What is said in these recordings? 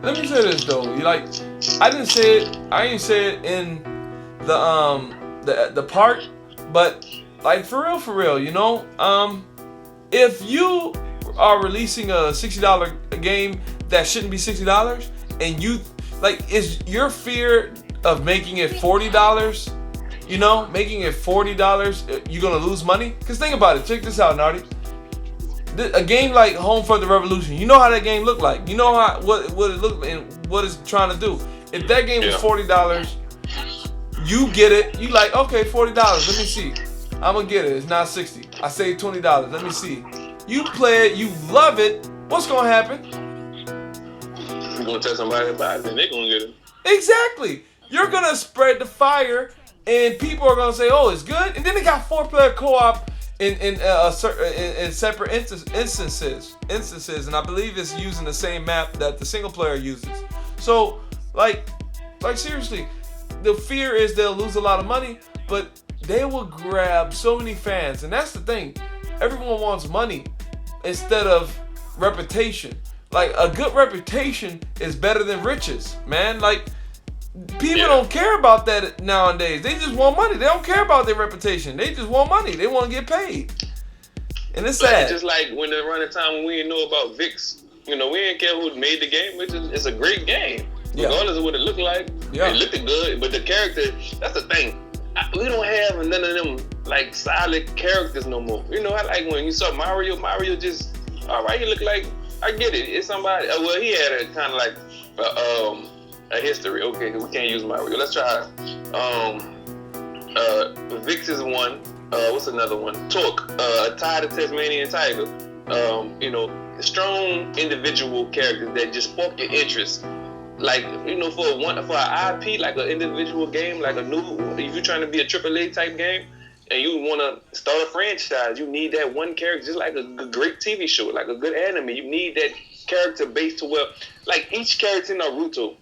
let me say this though. You like, I didn't say it. I ain't say it in the part, but like for real, you know, if you are releasing a $60 game that shouldn't be $60, and you like, is your fear of making it $40? You know, making it $40, you're gonna lose money. Cause think about it. Check this out, NarDy. A game like Homefront: The Revolution, you know how that game looked like. You know how what it looked and what it's trying to do. If that game was $40, you get it. You like, okay, $40. Let me see. I'm gonna get it. It's not 60. I saved $20. Let me see. You play it. You love it. What's gonna happen? You're gonna tell somebody about it, and they're gonna get it. Exactly. You're gonna spread the fire, and people are gonna say, "Oh, it's good." And then they got 4-player co-op in separate instances, and I believe it's using the same map that the single player uses. So, like seriously, the fear is they'll lose a lot of money, but they will grab so many fans, and that's the thing. Everyone wants money instead of reputation. Like, a good reputation is better than riches, man. Like, people don't care about that nowadays. They just want money. They don't care about their reputation. They just want money. They want to get paid. And it's sad. Just like when around the time when we didn't know about VIX, you know, we didn't care who made the game. It's a great game. Regardless of what it looked like. It looked good. But the character, that's the thing. We don't have none of them, like, solid characters no more. You know, I like when you saw Mario just, all right, he looked like, I get it. It's somebody, well, he had a kind of like, a history. Okay, we can't use Mario. Let's try. Vix is one. What's another one? Torque. Ty the Tasmanian Tiger. You know, strong individual characters that just spark your interest. Like, you know, for an IP, like an individual game, like a new, if you're trying to be a AAA type game, and you want to start a franchise, you need that one character, just like a great TV show, like a good anime. You need that character base to where, like, each character in Naruto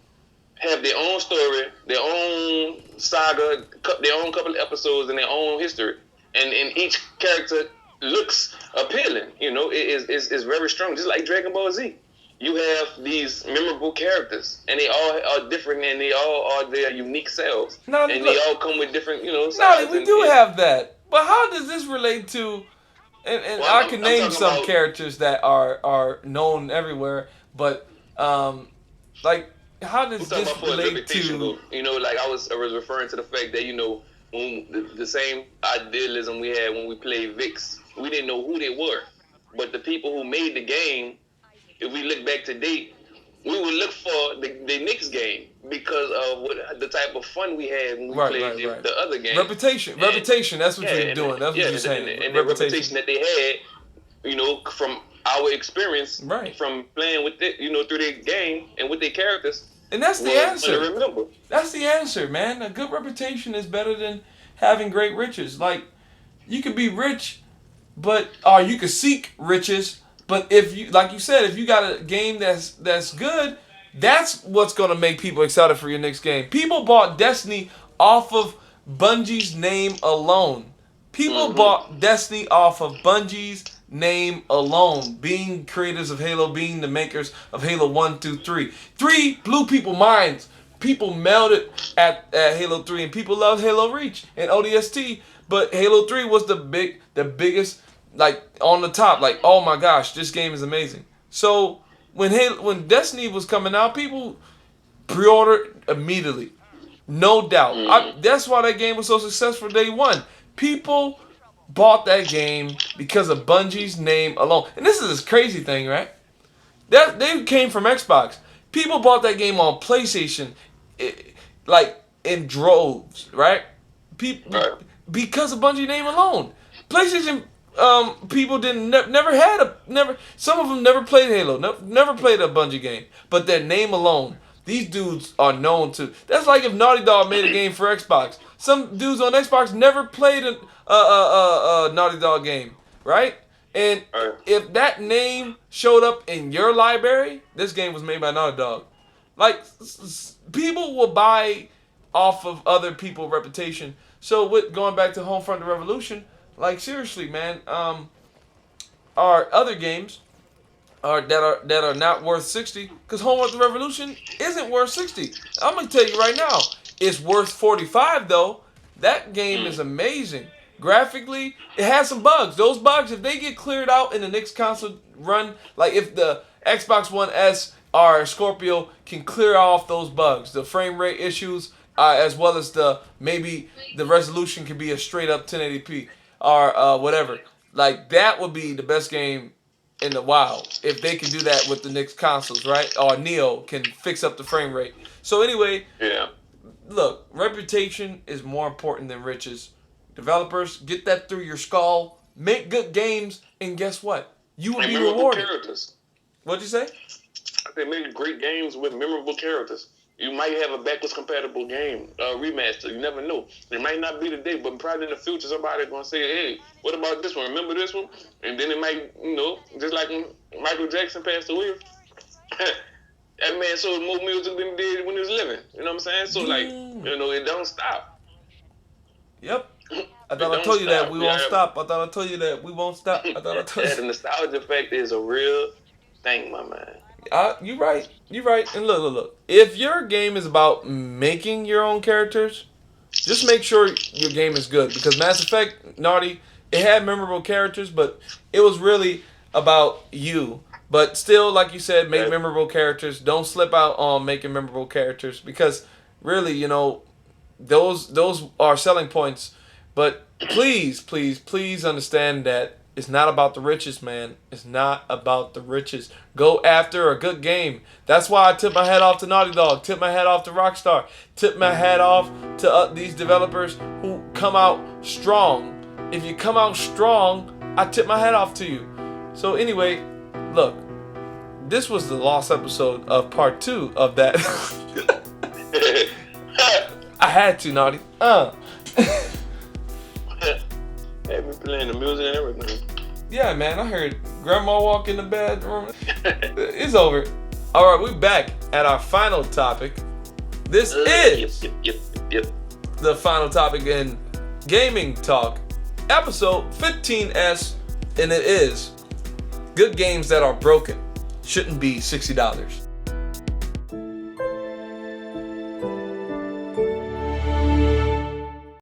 have their own story, their own saga, their own couple of episodes, and their own history. And each character looks appealing. You know, it's very strong. Just like Dragon Ball Z. You have these memorable characters, and they all are different, and they all are their unique selves. And they all come with different, you know, sides. No, we do have that. But how does this relate to... And well, I can name some characters that are known everywhere, but, like... How does this relate to... You know, like I was referring to the fact that, you know, when the same idealism we had when we played VIX, we didn't know who they were. But the people who made the game, if we look back to date, we would look for the next game because of the type of fun we had when we played the other game. Reputation, that's what you're doing. That's what you're saying. And the reputation that they had, you know, from our experience, from playing with it, you know, through their game and with their characters. And that's the answer. That's the answer, man. A good reputation is better than having great riches. Like, you could be rich, or you could seek riches, but if you, like you said, if you got a game that's good, that's what's gonna make people excited for your next game. People bought Destiny off of Bungie's name alone. People bought Destiny off of Bungie's name alone, being creators of Halo, being the makers of Halo 1, 2, 3. 3 blew people's minds. People melted at Halo 3, and people loved Halo Reach and ODST, but Halo 3 was the biggest, like, on the top, like, oh my gosh, this game is amazing. So when Destiny was coming out, people pre-ordered immediately, no doubt. That's why that game was so successful day one. People bought that game because of Bungie's name alone. And this is this crazy thing, right? They came from Xbox. People bought that game on PlayStation, like, in droves, right? Because of Bungie name alone. PlayStation people never some of them never played Halo, never played a Bungie game, but their name alone. These dudes are known to. That's like if Naughty Dog made a game for Xbox. Some dudes on Xbox never played a Naughty Dog game, right? And if that name showed up in your library, this game was made by Naughty Dog. Like, people will buy off of other people's reputation. So with going back to Homefront: The Revolution, like, seriously, man, our other games, that are not worth 60, because Homework the Revolution isn't worth 60. I'm gonna tell you right now, it's worth 45 though. That game is amazing. Graphically, it has some bugs. Those bugs, if they get cleared out in the next console run, like if the Xbox One S or Scorpio can clear off those bugs, the frame rate issues, as well as maybe the resolution can be a straight up 1080p or whatever. Like that would be the best game in the wild if they can do that with the next consoles, right? Or Neo can fix up the frame rate. So anyway, yeah. Look, reputation is more important than riches. Developers, get that through your skull. Make good games, and guess what? You will be rewarded. Characters. What'd you say? I said make great games with memorable characters. You might have a backwards compatible game, remaster. You never know. It might not be today, but probably in the future, somebody's gonna say, "Hey, what about this one? Remember this one?" And then it might, just like when Michael Jackson passed away. That man sold more music than he did when he was living. You know what I'm saying? So, it don't stop. Yep. I thought I told you that we won't stop. I thought I told you that we won't stop. I thought I told you. The nostalgia effect is a real thing, my man. You're right. You're right. And look. If your game is about making your own characters, just make sure your game is good. Because Mass Effect, NarDy, it had memorable characters, but it was really about you. But still, like you said, make memorable characters. Don't slip out on making memorable characters because really, those are selling points. But please understand that it's not about the riches, man. It's not about the riches. Go after a good game. That's why I tip my hat off to Naughty Dog. Tip my hat off to Rockstar. Tip my hat off to these developers who come out strong. If you come out strong, I tip my hat off to you. So anyway, look, this was the lost episode of part 2 of that. I had to, Naughty. Had me playing the music and everything. Yeah, man, I heard Grandma walk in the bedroom. It's over. All right, we're back at our final topic. This is the final topic in Gaming Talk, episode 15S, and it is good games that are broken shouldn't be $60.